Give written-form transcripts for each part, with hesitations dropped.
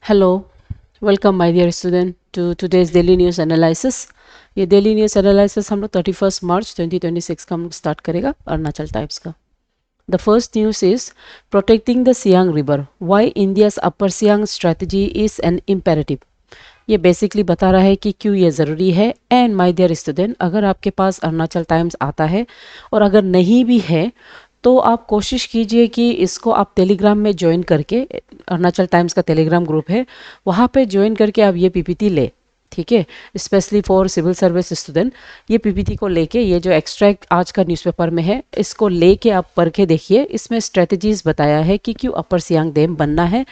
Hello, welcome my dear student to today's daily news analysis. ये daily news analysis हम लोग 31 मार्च 2026 का हम लोग स्टार्ट करेगा अरुणाचल टाइम्स का। The first news is protecting the Siang river, why India's upper Siang strategy is an imperative. ये basically बता रहा है कि क्यों ये ज़रूरी है। एंड माय डियर स्टूडेंट, अगर आपके पास अरुणाचल टाइम्स आता है और अगर नहीं भी है तो आप कोशिश कीजिए कि इसको आप टेलीग्राम में ज्वाइन करके, अरुणाचल टाइम्स का टेलीग्राम ग्रुप है, वहाँ पे ज्वाइन करके आप ये पीपीटी ले। ठीक है, specially for civil service student ये पीपीटी को लेके, ये जो एक्सट्रैक्ट आज का न्यूज़पेपर में है इसको लेके आप पढ़ के देखिए। इसमें स्ट्रेटजीज बताया है कि क्यों अपर सियांग डैम बनना है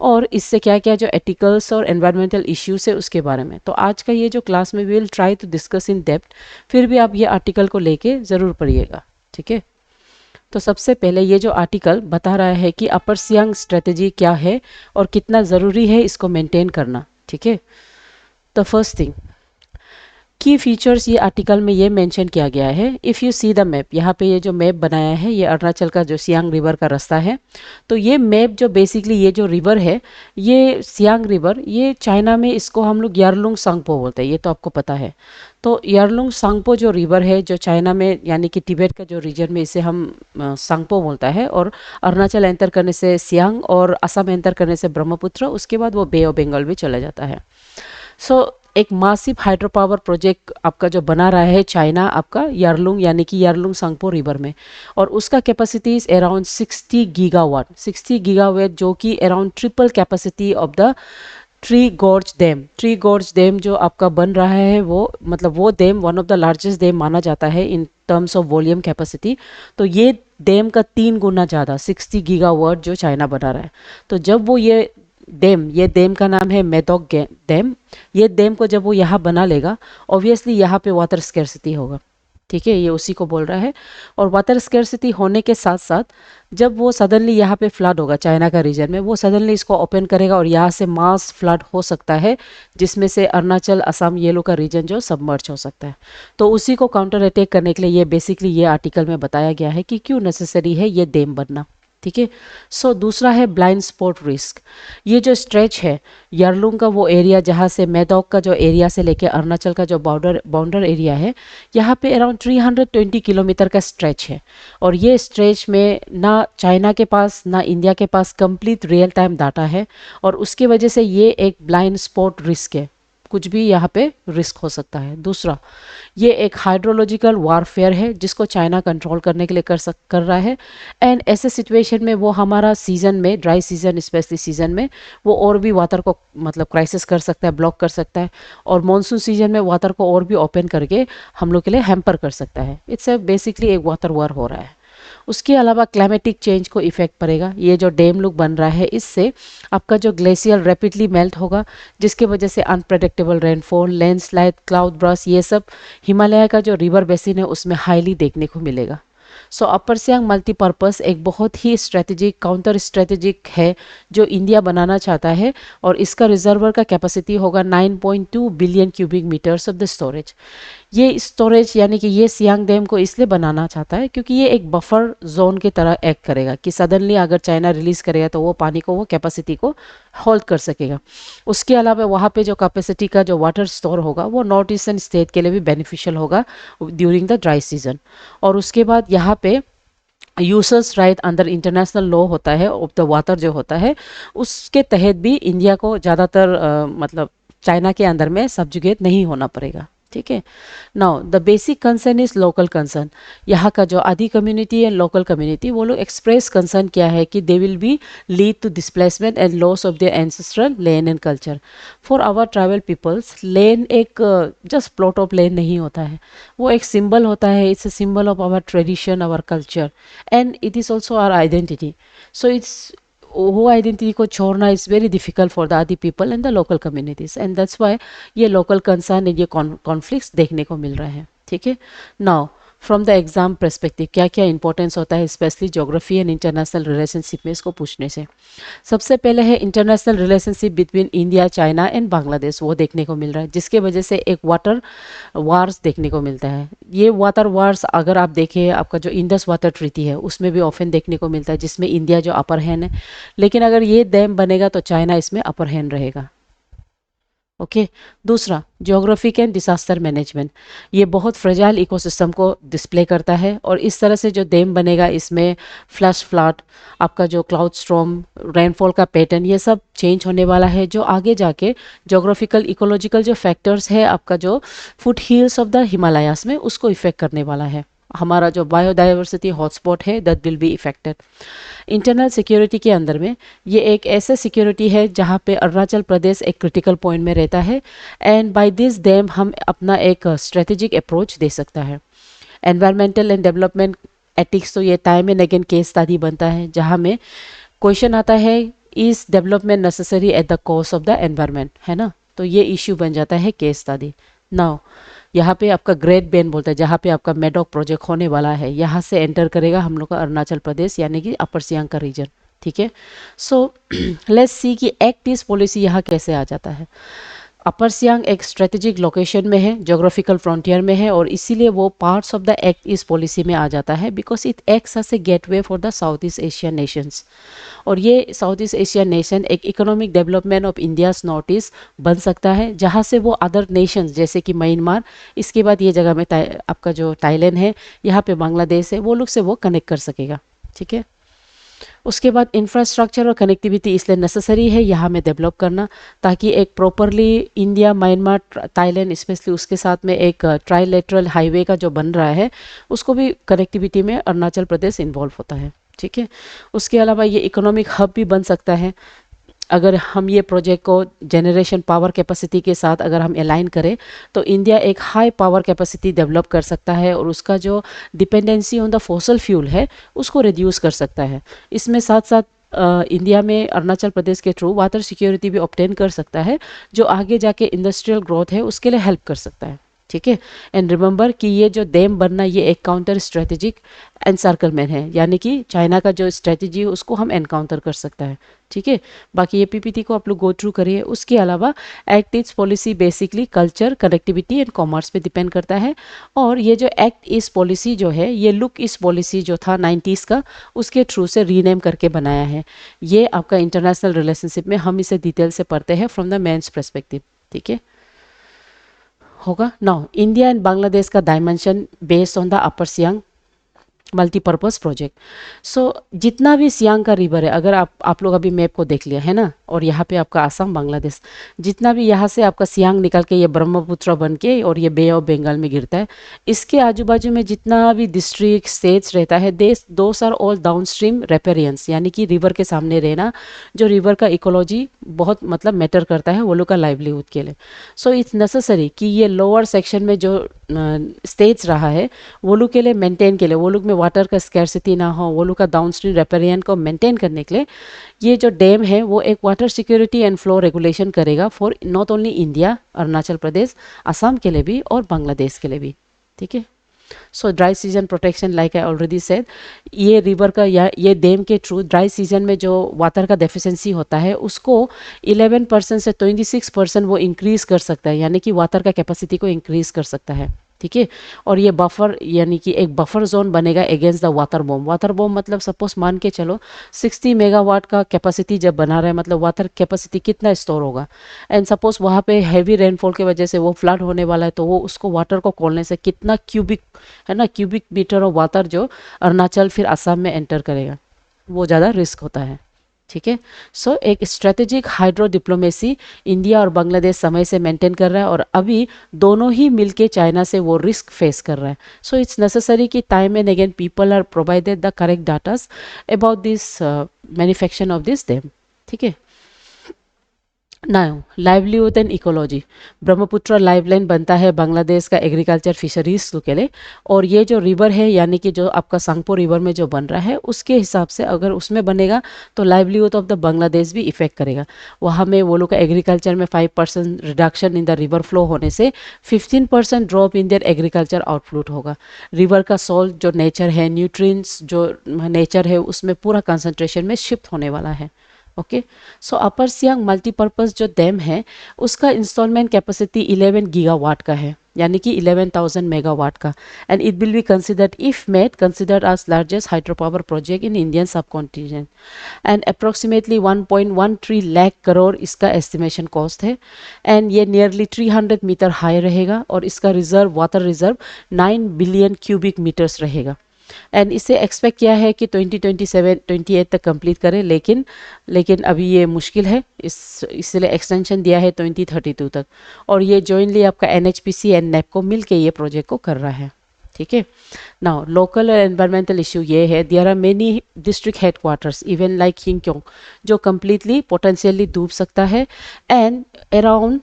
और इससे क्या क्या जो एथिकल्स और एनवायरमेंटल इश्यूज है उसके बारे में। तो आज का ये जो क्लास में will try to discuss in depth, फिर भी आप ये आर्टिकल को लेके ज़रूर पढ़िएगा। ठीक है, तो सबसे पहले ये जो आर्टिकल बता रहा है कि अपर सियांग स्ट्रेटजी क्या है और कितना ज़रूरी है इसको मेंटेन करना। ठीक है, द फर्स्ट थिंग, की फीचर्स ये आर्टिकल में ये मेंशन किया गया है। If you see the map, यहाँ पे ये जो मैप बनाया है ये अरुणाचल का जो सियांग रिवर का रास्ता है। तो ये मैप जो बेसिकली ये जो रिवर है, ये सियांग रिवर, ये चाइना में इसको हम लोग यारलुंग सांगपो बोलते हैं, ये तो आपको पता है। तो यारलुंग सांगपो जो रिवर है जो चाइना में यानी कि तिब्बत का जो रीजन में इसे हम सांगपो बोलता है, और अरुणाचल एंटर करने से सियांग और असम एंटर करने से ब्रह्मपुत्र, उसके बाद वो बे ऑफ बंगाल भी चला जाता है। सो एक मासिव हाइड्रो पावर प्रोजेक्ट आपका जो बना रहा है चाइना आपका यारलुंग यानी कि यारलुंग सांगपो रिवर में, और उसका capacity is around 60 gigawatt, 60 gigawatt, जो कि around triple capacity of the tree gorge dam जो आपका बन रहा है, वो मतलब वो dam one of the largest dam माना जाता है in terms of volume capacity. तो ये डैम का 3 गुना ज़्यादा 60 गीगावाट जो चाइना बना रहा है। तो जब वो ये डैम का नाम है मेदोक डैम, ये डैम को जब वो यहाँ बना लेगा, ऑब्वियसली यहाँ पे वाटर स्कैर्सिटी होगा। ठीक है, ये उसी को बोल रहा है। और वाटर स्कैर्सिटी होने के साथ साथ जब वो सडनली यहाँ पे फ्लड होगा चाइना का रीजन में, वो सडनली इसको ओपन करेगा और यहाँ से मास फ्लड हो सकता है, जिसमें से अरुणाचल असम ये लोग का रीजन जो सबमर्ज हो सकता है। तो उसी को काउंटर अटैक करने के लिए ये बेसिकली ये आर्टिकल में बताया गया है कि क्यों नेसेसरी है ये डैम बनना। ठीक है, सो दूसरा है ब्लाइंड स्पॉट रिस्क। ये जो स्ट्रेच है यारलुंग का, वो एरिया जहाँ से मैदोक का जो एरिया से लेके अरुणाचल का जो बाउंडर एरिया है, यहाँ पे अराउंड 320 किलोमीटर का स्ट्रेच है। और ये स्ट्रेच में ना चाइना के पास ना इंडिया के पास कंप्लीट रियल टाइम डाटा है, और उसकी वजह से ये एक ब्लाइंड स्पॉट रिस्क है, कुछ भी यहाँ पे रिस्क हो सकता है। दूसरा, ये एक हाइड्रोलॉजिकल वारफेयर है जिसको चाइना कंट्रोल करने के लिए कर रहा है। एंड ऐसे सिचुएशन में वो हमारा सीजन में, ड्राई सीजन स्पेशली सीजन में, वो और भी वाटर को मतलब क्राइसिस कर सकता है, ब्लॉक कर सकता है, और मॉनसून सीजन में वाटर को और भी ओपन करके हम लोग के लिए हैम्पर कर सकता है। इट्स बेसिकली एक वाटर वार हो रहा है। उसके अलावा क्लाइमेटिक चेंज को इफेक्ट पड़ेगा। ये जो डैम लोग बन रहा है, इससे आपका जो ग्लेशियर रैपिडली मेल्ट होगा, जिसके वजह से unpredictable rainfall, landslide, cloud burst, ये सब हिमालय का जो रिवर बेसिन है उसमें हाईली देखने को मिलेगा। सो अपर सियांग मल्टीपर्पस एक बहुत ही स्ट्रेटेजिक काउंटर स्ट्रेटेजिक है जो इंडिया बनाना चाहता है, और इसका रिजर्वर का कैपेसिटी होगा 9.2 billion cubic metres of the storage. ये स्टोरेज यानी कि ये सियांग डैम को इसलिए बनाना चाहता है क्योंकि ये एक बफर जोन की तरह एक्ट करेगा कि सडनली अगर चाइना रिलीज करेगा तो वो पानी को, वो कैपेसिटी को होल्ड कर सकेगा। उसके अलावा वहाँ पे जो कैपेसिटी का जो वाटर स्टोर होगा वो नॉर्थ ईस्टर्न स्टेट के लिए भी बेनिफिशियल होगा ड्यूरिंग द ड्राई सीजन। और उसके बाद यहाँ पे users right under international law होता है ऑफ द वाटर जो होता है, उसके तहत भी इंडिया को ज़्यादातर मतलब चाइना के अंदर में सब्जुगेट नहीं होना पड़ेगा। ठीक है, now the basic concern is local concern. यहाँ का जो आदि कम्युनिटी एंड लोकल कम्युनिटी, वो लोग एक्सप्रेस कंसर्न क्या है कि they will be lead to displacement and loss of their ancestral land and culture. For our tribal peoples land एक जस्ट प्लॉट ऑफ लैंड नहीं होता है, वो एक सिंबल होता है। It's a symbol of our tradition, our culture, and it is also our identity. So it's वो identity को छोड़ना is very difficult for the Adi people and the local communities, and that's Y ये local concern, ये conflicts देखने को मिल रहे हैं। ठीक है, now from the exam perspective क्या क्या इंपॉर्टेंस होता है specially geography and international relationship में इसको पूछने से। सबसे पहले है international relationship between India China and Bangladesh, वो देखने को मिल रहा है जिसके वजह से एक वाटर वार्स देखने को मिलता है। ये वाटर वार्स अगर आप देखें आपका जो इंडस वाटर ट्रीटी है उसमें भी ऑफन देखने को मिलता है जिसमें इंडिया जो अपर हैंड है, लेकिन अगर ये डैम बनेगा तो चाइना इसमें अपर हैंड रहेगा। ओके। दूसरा ज्योग्राफिक एंड डिसास्टर मैनेजमेंट, ये बहुत फ्रेजाइल इकोसिस्टम को डिस्प्ले करता है और इस तरह से जो डैम बनेगा इसमें फ्लैश फ्लड, आपका जो क्लाउड स्टॉर्म, रेनफॉल का पैटर्न, ये सब चेंज होने वाला है जो आगे जाके ज्योग्राफिकल इकोलॉजिकल जो फैक्टर्स है आपका जो foot hills of the Himalayas में उसको इफेक्ट करने वाला है। हमारा जो बायोडाइवर्सिटी हॉटस्पॉट है that will be affected. Internal security के अंदर में ये एक ऐसे सिक्योरिटी है जहाँ पे अरुणाचल प्रदेश एक क्रिटिकल पॉइंट में रहता है एंड बाय दिस डैम हम अपना एक स्ट्रेटेजिक अप्रोच दे सकता है। एनवायरमेंटल एंड डेवलपमेंट एथिक्स, तो ये time and again case study बनता है जहाँ में क्वेश्चन आता है is development necessary at the cost of the environment, है ना, तो ये इश्यू बन जाता है केस स्टडी। नाउ यहाँ पे आपका ग्रेट बेन बोलता है जहाँ पे आपका मेडॉक प्रोजेक्ट होने वाला है, यहाँ से एंटर करेगा हम लोग का अरुणाचल प्रदेश यानी कि अपर सियांग का रीजन। ठीक है, सो लेट्स सी कि एक्ट ईस्ट पॉलिसी यहाँ कैसे आ जाता है। अपर सियांग एक स्ट्रेटेजिक लोकेशन में है, जोग्राफिकल फ्रंटियर में है और इसीलिए वो parts of the act east policy में आ जाता है because it acts as a gateway for the south east Asian nations. और ये साउथ ईस्ट एशियन नेशन एक economic development of India's north east बन सकता है जहाँ से वो अदर नेशंस जैसे कि म्यांमार, इसके बाद ये जगह में आपका जो थाईलैंड है, यहाँ पे बांग्लादेश है, वो लोग से वो कनेक्ट कर सकेगा। ठीक है, उसके बाद इंफ्रास्ट्रक्चर और कनेक्टिविटी इसलिए नेसेसरी है यहाँ में डेवलप करना ताकि एक properly India Myanmar Thailand specially उसके साथ में एक ट्राइलेटरल हाईवे का जो बन रहा है उसको भी कनेक्टिविटी में अरुणाचल प्रदेश इन्वॉल्व होता है। ठीक है, उसके अलावा ये इकोनॉमिक हब भी बन सकता है अगर हम ये प्रोजेक्ट को जनरेशन पावर कैपेसिटी के साथ अगर हम अलाइन करें तो इंडिया एक हाई पावर कैपेसिटी डेवलप कर सकता है और उसका जो dependency on the fossil fuel है उसको रिड्यूस कर सकता है। इसमें साथ साथ इंडिया में अरुणाचल प्रदेश के थ्रू वाटर सिक्योरिटी भी ऑब्टेन कर सकता है जो आगे जाके इंडस्ट्रियल ग्रोथ है उसके लिए हेल्प कर सकता है। ठीक है, एंड रिमेंबर कि ये जो डैम बनना ये एक काउंटर स्ट्रेटेजिक एनसार्कलमेंट है यानी कि चाइना का जो स्ट्रेटेजी है उसको हम एनकाउंटर कर सकता है। ठीक है, बाकी ये पीपीटी को आप लोग गो थ्रू करिए। उसके अलावा act east policy basically culture, connectivity and commerce पे डिपेंड करता है और ये जो एक्ट ईस्ट पॉलिसी जो है ये लुक ईस्ट पॉलिसी जो था 90s का उसके थ्रू से रीनेम करके बनाया है। ये आपका इंटरनेशनल रिलेशनशिप में हम इसे डिटेल से पढ़ते हैं फ्रॉम द मेंस पर्सपेक्टिव। ठीक है, होगा। नाउ इंडिया एंड बांग्लादेश का dimension based on the upper Siang multipurpose project. So जितना भी सियांग का रिवर है, अगर आप लोग अभी मैप को देख लिया है ना, और यहाँ पे आपका आसाम बांग्लादेश, जितना भी यहाँ से आपका सियांग निकल के ये ब्रह्मपुत्र बन के और ये बे ऑफ बंगाल में गिरता है, इसके आजू बाजू में जितना भी डिस्ट्रिक्ट स्टेट्स रहता है those are all downstream riparians यानी कि रिवर के सामने रहना, जो रिवर का इकोलॉजी बहुत मतलब मैटर करता है वो लोग का लाइवलीहुड के लिए। सो इट्स नेसेसरी कि ये लोअर सेक्शन में जो स्टेट्स रहा है वो लोग के लिए मेंटेन के लिए, वो लोग में वाटर का स्कैरसिटी ना हो, वो लोग का डाउनस्ट्रीम रेपेरियन को मेंटेन करने के लिए ये जो डैम है वो एक water security and flow regulation करेगा for not only India, Arunachal Pradesh, Assam के लिए भी और बांग्लादेश के लिए भी। ठीक है, सो dry season protection like I already said, ये रिवर का या ये डैम के थ्रू ड्राई सीजन में जो वाटर का डेफिशिएंसी होता है उसको 11% से 26% वो इंक्रीज कर सकता है यानी कि वाटर का कैपेसिटी को इंक्रीज कर सकता है। ठीक है, और ये बफर यानी कि एक बफर जोन बनेगा against the water bomb. Water bomb मतलब सपोज मान के चलो 60 मेगावाट का कैपेसिटी जब बना रहा है मतलब वाटर कैपेसिटी कितना स्टोर होगा, एंड सपोज वहाँ पे हैवी रेनफॉल की वजह से वो फ्लड होने वाला है तो वो उसको वाटर को खोलने से कितना क्यूबिक है ना, क्यूबिक मीटर ऑफ वाटर जो अरुणाचल फिर असम में एंटर करेगा वो ज़्यादा रिस्क होता है। ठीक है, सो एक स्ट्रेटेजिक हाइड्रो डिप्लोमेसी इंडिया और बांग्लादेश समय से मेंटेन कर रहा है और अभी दोनों ही मिलके चाइना से वो रिस्क फेस कर रहा है। सो इट्स नेसेसरी कि time and again people are provided the correct datas about this manufacturing of this dam. ठीक है, now livelihood and ecology. Brahmaputra lifeline बनता है बांग्लादेश का एग्रीकल्चर फिशरीज के लिए। और ये जो रिवर है यानी कि जो आपका सांगपो रिवर में जो बन रहा है उसके हिसाब से अगर उसमें बनेगा तो लाइवलीहुड ऑफ द बांग्लादेश भी इफेक्ट करेगा। वहाँ में वो लोग का एग्रीकल्चर में 5% reduction in the river flow होने से 15% drop in their agriculture output होगा। रिवर का सॉल्ट जो नेचर है, न्यूट्रिएंट्स जो नेचर है, उसमें पूरा कंसंट्रेशन में शिफ्ट होने वाला है। ओके, सो अपर सियांग मल्टीपर्पज़ जो डैम है उसका इंस्टॉलमेंट कैपेसिटी 11 गीगावाट का है, यानी कि 11,000 मेगावाट का। And it will be considered if made considered as largest hydro power project in Indian subcontinent. And approximately 1.13 lakh crore इसका एस्टिमेशन कॉस्ट है। एंड ये नियरली 300 मीटर हाई रहेगा और इसका reserve water reserve 9 billion cubic metres रहेगा। And इसे expect किया है कि 2027-28 तक कंप्लीट करें, लेकिन अभी ये मुश्किल है, इसलिए एक्सटेंशन दिया है 2032 तक। और ये जॉइनली आपका एनएचपीसी एंड नेपको मिल के ये प्रोजेक्ट को कर रहा है। ठीक है, नाउ लोकल एनवायरमेंटल इशू ये है, there are many district headquarters even like हिंक्योंग जो कम्प्लीटली पोटेंशियली डूब सकता है। And around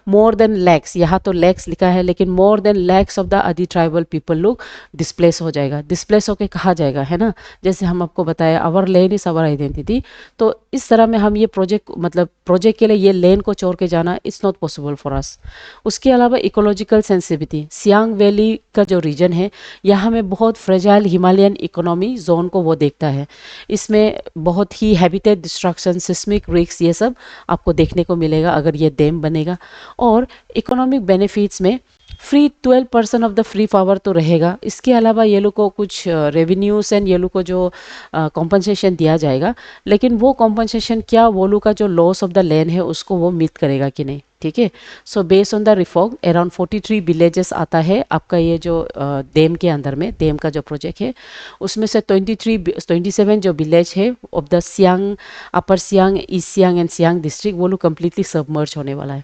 more than lakhs, यहाँ तो लैक्स लिखा है लेकिन more than lakhs of the Adi tribal people लोग डिस्प्लेस हो जाएगा। डिस्प्लेस होके कहा जाएगा, है ना, जैसे हम आपको बताया our land is our identity. तो इस तरह में हम ये प्रोजेक्ट के लिए ये लैंड को छोड़ के जाना it's not possible for us. उसके अलावा इकोलॉजिकल सेंसिटिविटी, सियांग वैली का जो रीजन है यहाँ में बहुत फ्रेजाइल हिमालयन इकोनॉमी जोन को वो देखता है। इसमें बहुत ही हैबिटेट डिस्ट्रक्शन, सिस्मिक रिस्क, ये सब आपको देखने को मिलेगा अगर ये डैम बनेगा। और इकोनॉमिक बेनिफिट्स में free 12% of the free power तो रहेगा। इसके अलावा ये लोग को कुछ रेवेन्यूज एंड ये लोग को जो कॉम्पनसेशन दिया जाएगा, लेकिन वो कॉम्पनसेशन क्या वो लोग का जो लॉस ऑफ द लैंड है उसको वो मीट करेगा कि नहीं। ठीक है, so based on the reform around 43 villages आता है आपका ये जो डैम के अंदर में, डैम का जो प्रोजेक्ट है उसमें से 27 जो विलेज है of the Siang, upper Siang, east Siang and Siang district वो लोग कम्प्लीटली सबमर्ज होने वाला है,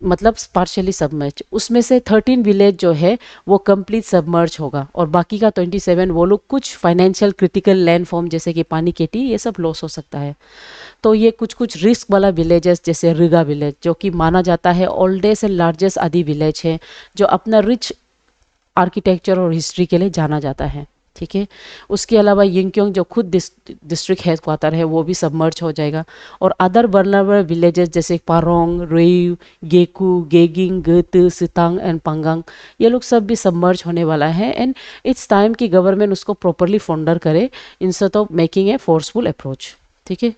मतलब पार्शियली सबमर्ज। उसमें से 13 विलेज जो है वो कंप्लीट सबमर्ज होगा और बाकी का 27 वो लोग कुछ फाइनेंशियल क्रिटिकल लैंड फॉर्म जैसे कि पानी केटी ये सब लॉस हो सकता है। तो ये कुछ कुछ रिस्क वाला विलेजेस जैसे रिगा विलेज जो कि माना जाता है ओल्डेस्ट एंड लार्जेस्ट आदि विलेज है, जो अपना रिच आर्किटेक्चर और हिस्ट्री के लिए जाना जाता है। ठीक है, उसके अलावा यिंगक्योंग जो खुद डिस्ट्रिक्ट हेडक्वार्टर है वो भी सबमर्ज हो जाएगा। और अदर वल्नरेबल विलेजेस जैसे पारोंग, रेयू, गेकू, गेगिंग, गत, सितांग एंड पंगांग ये लोग सब भी सबमर्ज होने वाला है। एंड इट्स टाइम कि गवर्नमेंट उसको प्रॉपरली फंडर करे instead of making a forceful approach. ठीक है,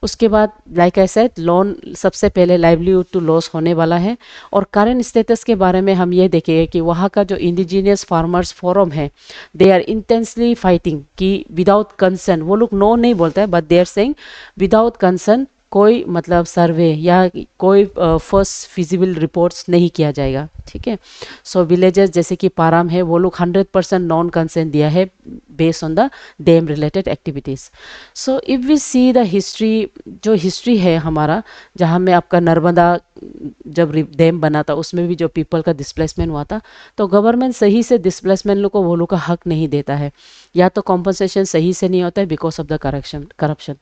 उसके बाद लाइक आई सेड लोन सबसे पहले लाइवलीहुड टू लॉस होने वाला है। और करंट स्टेटस के बारे में हम ये देखेंगे कि वहाँ का जो इंडिजीनियस फार्मर्स फोरम है दे आर इंटेंसली फाइटिंग कि विदाउट कंसर्न, वो लोग नो नहीं बोलते हैं but they are saying without concern कोई मतलब सर्वे या कोई फर्स्ट फिजिबल रिपोर्ट्स नहीं किया जाएगा। ठीक है, सो विलेजेस जैसे कि पाराम है वो लोग 100% नॉन कंसेंट दिया है based on the dam related activities. So if we see the history, जो हिस्ट्री है हमारा जहाँ में आपका नर्मदा जब डैम बना था उसमें भी जो पीपल का डिस्प्लेसमेंट हुआ था, तो गवर्नमेंट सही से डिस्प्लेसमेंट लोग को वो लोग का हक नहीं देता है, या तो कॉम्पनसेशन सही से नहीं होता है बिकॉज ऑफ द करप्शन।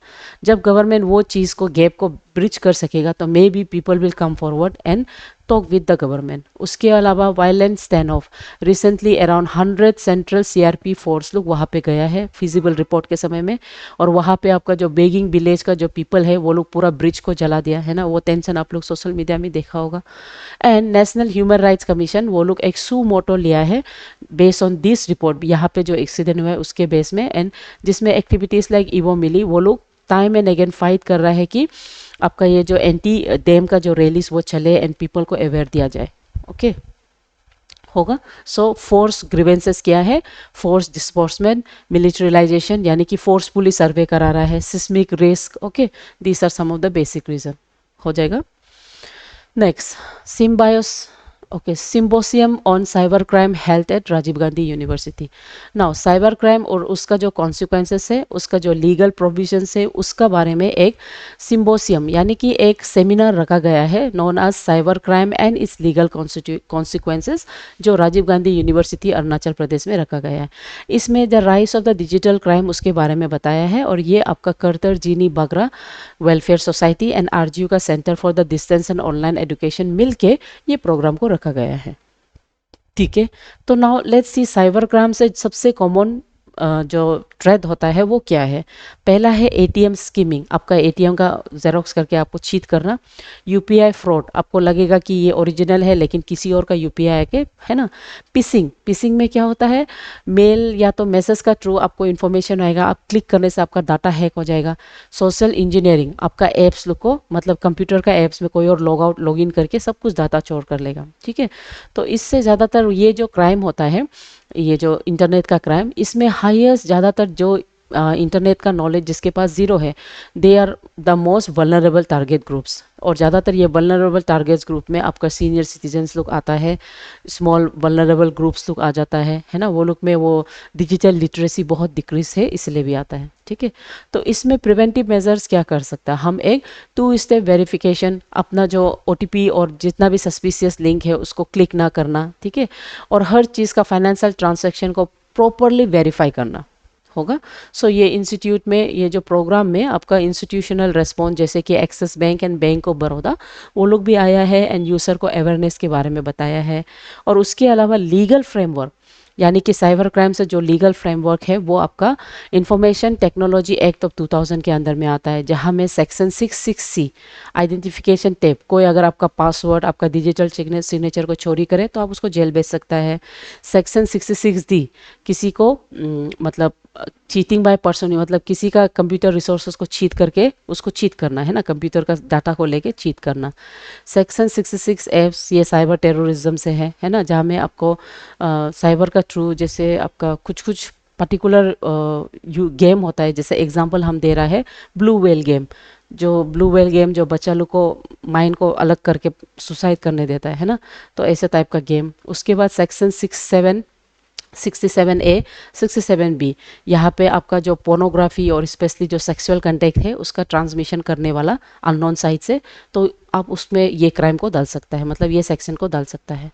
जब गवर्नमेंट वो चीज़ को गैप को ब्रिज कर सकेगा तो may be people will come forward and talk with the government. उसके अलावा violent stand of, recently around 100 central CRP force लोग वहाँ पे गया है फिजिबल रिपोर्ट के समय में। और वहाँ पे आपका जो बेगिंग विलेज का जो पीपल है वो लोग पूरा ब्रिज को जला दिया है ना, वो टेंशन आप लोग सोशल मीडिया में देखा होगा। And national human rights commission वो लोग एक सू मोटो लिया है बेस्ड ऑन दिस रिपोर्ट, यहाँ पे जो एक्सीडेंट हुआ है उसके बेस में, एंड जिसमें एक्टिविटीज़ लाइक इवो मिली वो लोग टाइम एंड अगेन फाइट कर रहा है कि आपका ये जो एंटी डैम का जो रैलीज वो चले एंड पीपल को अवेयर दिया जाए। ओके होगा। सो फोर्स ग्रीवेंसेस क्या है, फोर्स डिस्बर्समेंट, मिलिट्रिलाइजेशन यानी कि फोर्सफुली सर्वे करा रहा है, seismic risk. Okay, these are some of the basic reason. हो जाएगा। Next symbiosis Okay, symposium on cyber crime held at Rajiv Gandhi university. Now cyber crime और उसका जो कॉन्सिक्वेंसेस है, उसका जो लीगल प्रोविजंस है, उसका बारे में एक सिम्बोसियम यानी कि एक सेमिनार रखा गया है known as cyber crime and its legal consequences, जो राजीव गांधी यूनिवर्सिटी अरुणाचल प्रदेश में रखा गया है. इसमें the rise of the digital crime उसके बारे में बताया है, और ये आपका Kartar Jini Bagra welfare society and RGU का centre for the distance and online education मिलके ये प्रोग्राम को रखा गया है. ठीक है, तो now let's see cyber crime से सबसे कॉमन जो थ्रेट होता है वो क्या है. पहला है एटीएम स्कीमिंग, आपका एटीएम का जेरोक्स करके आपको चीट करना. यूपीआई फ्रॉड, आपको लगेगा कि ये ओरिजिनल है लेकिन किसी और का यूपीआई आके है ना. पिसिंग, पिसिंग में क्या होता है, मेल या तो मैसेज का थ्रू आपको इन्फॉर्मेशन आएगा, आप क्लिक करने से आपका डाटा हैक हो जाएगा. सोशल इंजीनियरिंग, आपका एप्स को मतलब कंप्यूटर का एप्स में कोई और लॉग आउट लॉग इन करके सब कुछ डाटा चोर कर लेगा. ठीक है, तो इससे ज़्यादातर ये जो क्राइम होता है, ये जो इंटरनेट का क्राइम, इसमें हाईएस्ट ज़्यादातर जो इंटरनेट का नॉलेज जिसके पास ज़ीरो है, they are the most vulnerable target groups. और ज़्यादातर ये वल्नरेबल टारगेट ग्रुप में आपका सीनियर सिटीजन्स लोग आता है, स्मॉल वल्नरेबल ग्रुप्स लोग आ जाता है ना. वो लोग में वो डिजिटल लिटरेसी बहुत डिक्रीज है, इसलिए भी आता है. ठीक है, तो इसमें प्रिवेंटिव मेजर्स क्या कर सकता है, हम एक 2 स्टेप वेरिफिकेशन, अपना जो ओटीपी और जितना भी सस्पिशियस लिंक है उसको क्लिक ना करना. ठीक है, और हर चीज़ का फाइनेंशियल ट्रांजैक्शन को प्रॉपरली वेरीफाई करना होगा. सो ये इंस्टीट्यूट में, ये जो प्रोग्राम में आपका इंस्टीट्यूशनल रेस्पॉन्स जैसे कि axis bank and bank of Baroda, वो लोग भी आया है एंड यूज़र को अवेयरनेस के बारे में बताया है. और उसके अलावा लीगल फ्रेमवर्क, यानी कि साइबर क्राइम से जो लीगल फ्रेमवर्क है वो आपका इंफॉर्मेशन टेक्नोलॉजी एक्ट ऑफ 2000 के अंदर में आता है, जहां में सेक्शन 66C आइडेंटिफिकेशन टेप, कोई अगर आपका पासवर्ड, आपका डिजिटल सिग्नेचर को चोरी करे तो आप उसको जेल भेज सकता है. सेक्शन 66D किसी को मतलब चीटिंग बाय पर्सन, मतलब किसी का कंप्यूटर रिसोर्सेज को चीट करके उसको चीट करना है ना, कंप्यूटर का डाटा को लेके चीट करना. सेक्शन 66F ये साइबर टेररिज्म से है ना, जहाँ में आपको साइबर का थ्रू, जैसे आपका कुछ कुछ पर्टिकुलर गेम होता है, जैसे एग्जांपल हम दे रहा है ब्लू वेल गेम, जो ब्लू वेल गेम जो बच्चा लोग को माइंड को अलग करके सुसाइड करने देता है ना, तो ऐसे टाइप का गेम. उसके बाद सेक्शन 67A 67B, यहाँ पे आपका जो पोर्नोग्राफी और स्पेशली जो सेक्सुअल कंटेंट है उसका ट्रांसमिशन करने वाला अननोन साइट से, तो आप उसमें ये क्राइम को डाल सकता है, मतलब ये सेक्शन को डाल सकता है.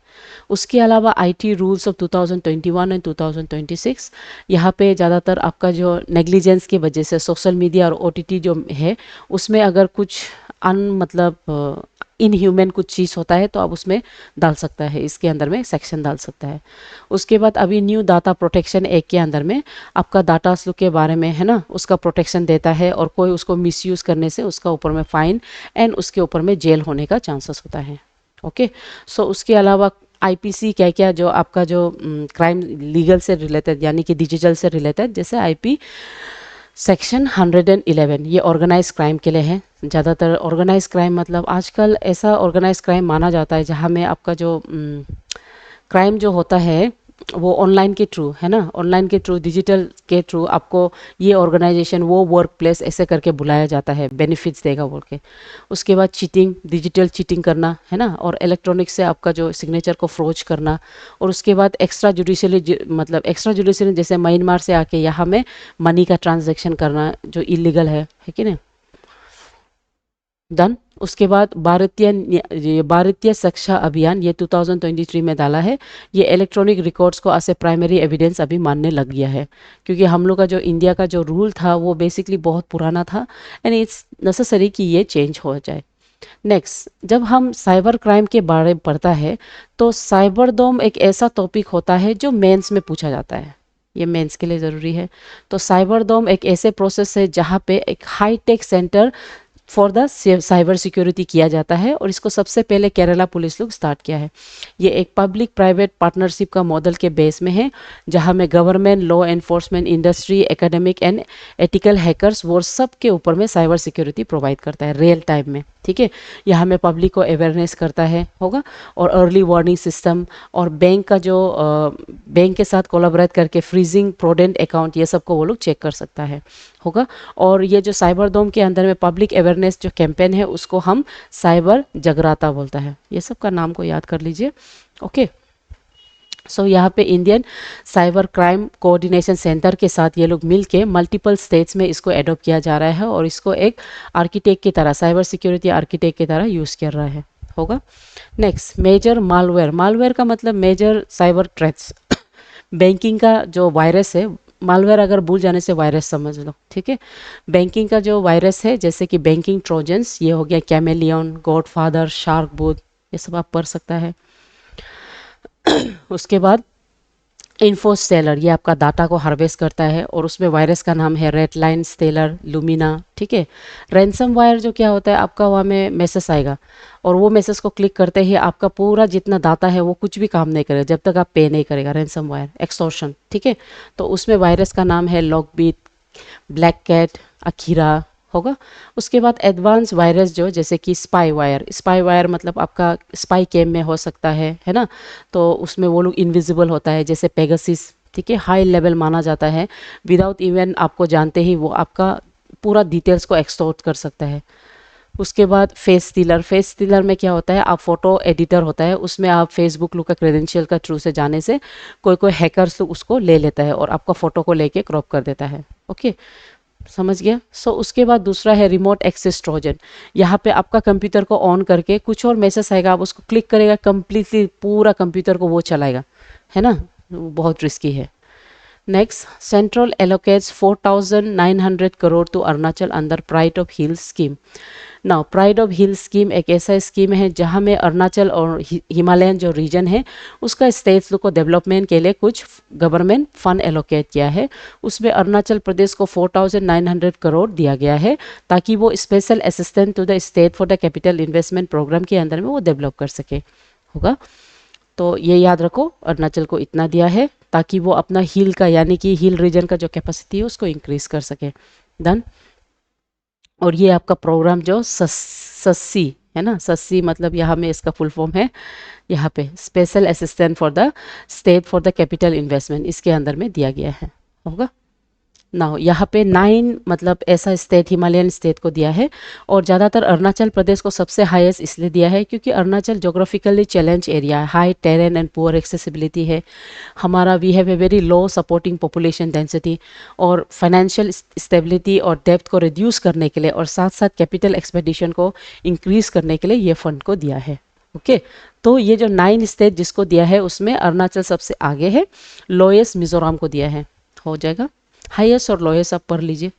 उसके अलावा आईटी रूल्स ऑफ 2021 एंड 2026, यहाँ पे ज़्यादातर आपका जो नेग्लिजेंस की वजह से सोशल मीडिया और ओटीटी जो है उसमें अगर कुछ मतलब इनह्यूमन कुछ चीज़ होता है तो आप उसमें डाल सकता है, इसके अंदर में सेक्शन डाल सकता है. उसके बाद अभी न्यू डाटा प्रोटेक्शन एक्ट के अंदर में आपका डाटा के बारे में है ना, उसका प्रोटेक्शन देता है, और कोई उसको मिसयूज़ करने से उसका ऊपर में फाइन एंड उसके ऊपर में जेल होने का चांसेस होता है. ओके, सो उसके अलावा आईपीसी क्या क्या जो आपका जो क्राइम लीगल से रिलेटेड यानी कि डिजिटल से रिलेटेड, जैसे आईपी सेक्शन 111, ये ऑर्गेनाइज क्राइम के लिए है. ज़्यादातर ऑर्गेनाइज क्राइम मतलब आजकल ऐसा ऑर्गेनाइज क्राइम माना जाता है जहाँ में आपका जो क्राइम जो होता है वो ऑनलाइन के थ्रू है ना, ऑनलाइन के थ्रू, डिजिटल के थ्रू आपको ये ऑर्गेनाइजेशन वो वर्क प्लेस ऐसे करके बुलाया जाता है, बेनिफिट्स देगा बोल के. उसके बाद चीटिंग, डिजिटल चीटिंग करना है ना, और इलेक्ट्रॉनिक से आपका जो सिग्नेचर को फ्रोज करना. और उसके बाद एक्स्ट्रा जुडिशियली, मतलब एक्स्ट्रा जुडिशियली जैसे म्यांमार से आके यहाँ में मनी का ट्रांजेक्शन करना जो इलीगल है कि नहीं. डन. उसके बाद भारतीय शिक्षा अभियान ये 2023 में डाला है. ये इलेक्ट्रॉनिक रिकॉर्ड्स को एज ए प्राइमरी एविडेंस अभी मानने लग गया है, क्योंकि हम लोग का जो इंडिया का जो रूल था वो बेसिकली बहुत पुराना था एंड इट्स नेसेसरी कि ये चेंज हो जाए. नेक्स्ट, जब हम साइबर क्राइम के बारे में पढ़ता है तो साइबर डोम एक ऐसा टॉपिक होता है जो मेंस में पूछा जाता है, ये मेंस के लिए ज़रूरी है. तो साइबर डोम एक ऐसे प्रोसेस है जहाँ पे एक high tech centre for the cyber security किया जाता है, और इसको सबसे पहले केरला पुलिस लोग स्टार्ट किया है. ये एक पब्लिक प्राइवेट पार्टनरशिप का मॉडल के बेस में है, जहां में government, law enforcement, industry, academic and ethical hackers वो सब के ऊपर में साइबर सिक्योरिटी प्रोवाइड करता है रियल टाइम में. ठीक है, यहाँ में पब्लिक को अवेयरनेस करता है होगा, और अर्ली वार्निंग सिस्टम, और बैंक का जो बैंक के साथ कोलैबोरेट करके फ्रीजिंग प्रोडेंट अकाउंट, ये सब को वो लोग चेक कर सकता है होगा. और ये जो साइबर डोम के अंदर में पब्लिक अवेयरनेस जो कैंपेन है उसको हम साइबर जगराता बोलता है। ये सब का नाम को याद कर लीजिए। ओके, सो यहाँ पे Indian cyber crime coordination centre के साथ ये लोग मिल के मल्टीपल स्टेट्स में इसको एडॉप्ट किया जा रहा है और इसको एक आर्किटेक्ट की तरह, साइबर सिक्योरिटी आर्किटेक्ट की तरह यूज़ कर रहा है होगा। Next, major malware. मालवेयर का मतलब मेजर साइबर थ्रेट्स। बैंकिंग का जो वायरस है, मालवेयर अगर भूल जाने से वायरस समझ लो, ठीक है। बैंकिंग का जो वायरस है जैसे कि बैंकिंग ट्रोजन्स, ये हो गया कैमेलियन, गॉडफादर, शार्क बूथ, ये सब आप पढ़ सकता है। उसके बाद इन्फोस्टेलर, ये आपका डाटा को हार्वेस्ट करता है और उसमें वायरस का नाम है रेड लाइन स्टेलर, लुमिना, ठीक है। रैंसम वायर जो क्या होता है, आपका वहाँ में मैसेज आएगा और वो मैसेज को क्लिक करते ही आपका पूरा जितना डाटा है वो कुछ भी काम नहीं करेगा जब तक आप पे नहीं करेगा। रैंसम वायर, एक्सटॉर्शन, ठीक है। तो उसमें वायरस का नाम है लॉकबीट, ब्लैक कैट, अखीरा होगा। उसके बाद एडवांस वायरस जो जैसे कि स्पाई वायर, स्पाई वायर मतलब आपका स्पाई कैम में हो सकता है ना। तो उसमें वो लोग इनविजिबल होता है जैसे पेगासिस, ठीक है, हाई लेवल माना जाता है, विदाउट इवन आपको जानते ही वो आपका पूरा डिटेल्स को एक्सटॉर्ट कर सकता है। उसके बाद फेस स्टीलर, फेस स्टीलर में क्या होता है, आप फोटो एडिटर होता है उसमें आप फेसबुक लुक का क्रेडेंशियल का थ्रू से जाने से कोई कोई हैकर्स तो उसको ले लेता है और आपका फोटो को लेके क्रॉप कर देता है। ओके, समझ गया। सो उसके बाद दूसरा है रिमोट एक्सेस ट्रोजन। यहाँ पे आपका कंप्यूटर को ऑन करके कुछ और मैसेज आएगा, आप उसको क्लिक करेगा, कंप्लीटली पूरा कंप्यूटर को वो चलाएगा, है ना, वो बहुत रिस्की है। Next, central allocates 4,900 crore to Arunachal under pride of hills scheme. Now pride of hill scheme एक ऐसा स्कीम है जहां में अरुणाचल और हिमालयन जो रीजन है उसका स्टेट्स को डेवलपमेंट के लिए कुछ गवर्नमेंट फंड एलोकेट किया है। उसमें अरुणाचल प्रदेश को 4,900 करोड़ दिया गया है ताकि वो special assistant to the state for the capital investment programme के अंदर में वो डेवलप कर सके होगा। तो ये याद रखो, अरुणाचल को इतना दिया है ताकि वो अपना हिल का यानी कि हिल रीजन का जो कैपेसिटी है उसको इंक्रीज कर सके। डन। और ये आपका प्रोग्राम जो सस्सी है ना, सस्सी मतलब यहाँ में इसका फुल फॉर्म है, यहाँ पे special assistant for the state for the capital investment, इसके अंदर में दिया गया है होगा। नाउ यहाँ पे 9 मतलब ऐसा स्टेट हिमालयन स्टेट को दिया है और ज़्यादातर अरुणाचल प्रदेश को सबसे हाईएस्ट इसलिए दिया है क्योंकि अरुणाचल जोग्राफिकली चैलेंज एरिया है, high terrain and poor accessibility है हमारा, we have a very low supporting population density और फाइनेंशियल स्टेबिलिटी और डेप्थ को रिड्यूस करने के लिए और साथ साथ कैपिटल एक्सपेडिशन को इंक्रीज करने के लिए ये फंड को दिया है। ओके, तो ये जो 9 स्टेट जिसको दिया है उसमें अरुणाचल सबसे आगे है, लोएस्ट मिजोरम को दिया है, हो जाएगा। हाईएस्ट और लोएस्ट आप पढ़ लीजिए।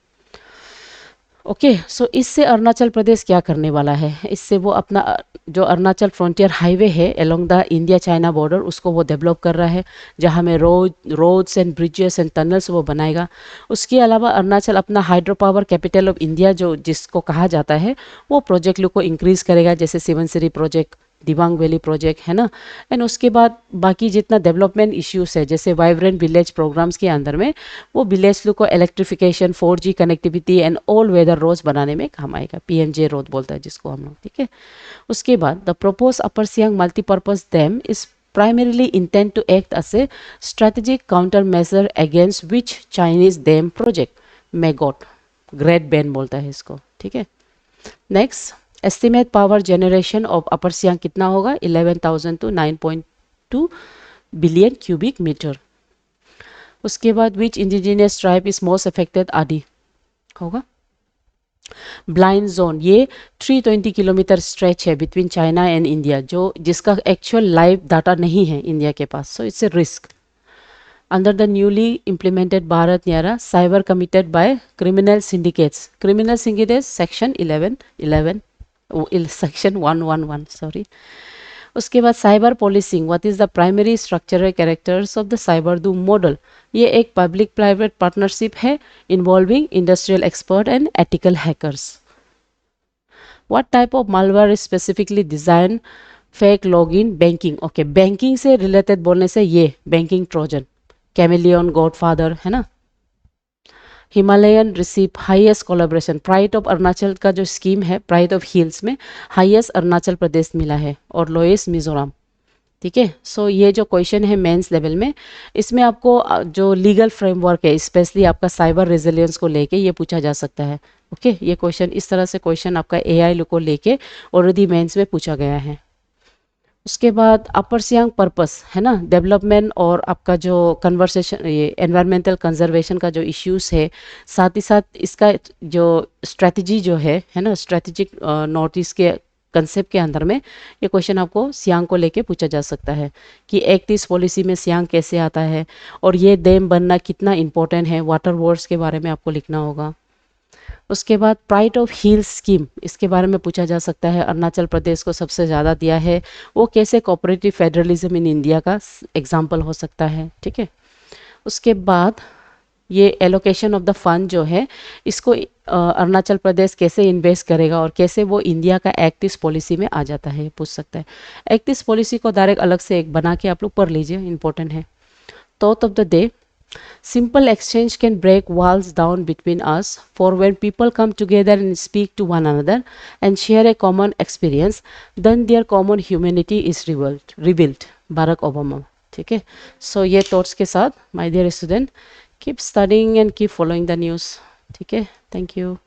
ओके, सो इससे अरुणाचल प्रदेश क्या करने वाला है, इससे वो अपना जो अरुणाचल फ्रंटियर हाईवे है along the India China border उसको वो डेवलप कर रहा है जहाँ में roads and bridges and tunnels वो बनाएगा। उसके अलावा अरुणाचल अपना hydro power capital of India जो जिसको कहा जाता है वो प्रोजेक्ट लोग को इंक्रीज करेगा जैसे सिवनसिरी प्रोजेक्ट, दिबांग वैली प्रोजेक्ट, है ना। एंड उसके बाद बाकी जितना डेवलपमेंट इश्यूज है जैसे वाइब्रेंट विलेज प्रोग्राम्स के अंदर में वो विलेज लोग को electrification, 4G connectivity and all weather roads बनाने में काम आएगा, PMJ रोड बोलता है जिसको हम लोग, ठीक है। उसके बाद the propose upper Siang multipurpose dam is primarily intend to act as a strategic countermeasure against which Chinese dam project maggot, great ban बोलता है इसको, ठीक है। Next, estimate power generation of upper Siang कितना होगा, 11,000 to 9.2 बिलियन क्यूबिक मीटर। उसके बाद which indigenous tribe is most affected, Adi होगा। ब्लाइंड जोन, ये 320 किलोमीटर स्ट्रेच है बिटवीन चाइना एंड इंडिया जो जिसका एक्चुअल लाइव डाटा नहीं है इंडिया के पास, so it's a risk. Under the newly implemented Bharat Nyara, cyber committed by criminal syndicates. Criminal syndicates section 11, section 111, sorry. उसके बाद cyber policing, what is the primary structural characters of the cyber dome model. ये एक public private partnership है involving industrial expert and ethical hackers. What type of malware is specifically design fake login banking. Okay, banking से related बोलने से ये banking trojan, chameleon, godfather, है ना। Himalayan receive highest collaboration, pride of Arunachal का जो scheme है प्राइड ऑफ हिल्स में हाईएस्ट अरुणाचल प्रदेश मिला है और लोएस्ट मिजोरम, ठीक है। सो ये जो क्वेश्चन है मेंस लेवल में, इसमें आपको जो लीगल फ्रेमवर्क है, स्पेशली आपका साइबर रेजिलियंस को लेके ये पूछा जा सकता है। ओके, ये क्वेश्चन इस तरह से क्वेश्चन आपका एआई को लेके ऑलरेडी मेंस में पूछा गया है। उसके बाद अपर सियांग पर्पस है ना, डेवलपमेंट और आपका जो कन्वर्सेशन, ये एनवायरमेंटल कंजर्वेशन का जो इश्यूज है, साथ ही साथ इसका जो स्ट्रेटजी जो है ना, स्ट्रेटेजिक नॉर्थ ईस्ट के कंसेप्ट के अंदर में ये क्वेश्चन आपको सियांग को लेके पूछा जा सकता है कि एक्ट ईस्ट पॉलिसी में सियांग कैसे आता है और ये डैम बनना कितना इंपॉर्टेंट है, वाटर वर्ड्स के बारे में आपको लिखना होगा। उसके बाद प्राइड ऑफ हिल्स स्कीम, इसके बारे में पूछा जा सकता है, अरुणाचल प्रदेश को सबसे ज़्यादा दिया है, वो कैसे कोऑपरेटिव फेडरलिज्म इन इंडिया का एग्जाम्पल हो सकता है। ठीक है। उसके बाद ये एलोकेशन ऑफ द फंड जो है, इसको अरुणाचल प्रदेश कैसे इन्वेस्ट करेगा और कैसे वो इंडिया का एक्ट ईस्ट पॉलिसी में आ जाता है, पूछ सकता है। एक्ट ईस्ट पॉलिसी को डायरेक्ट अलग से एक बना के आप लोग पढ़ लीजिए, इंपॉर्टेंट है। Thought of the day: simple exchange can break walls down between us, for when people come together and speak to one another and share a common experience, then their common humanity is rebuilt. Barack Obama. ठीक है। सो ये thoughts के साथ my dear student, keep studying and keep following the news. ठीक है, thank you.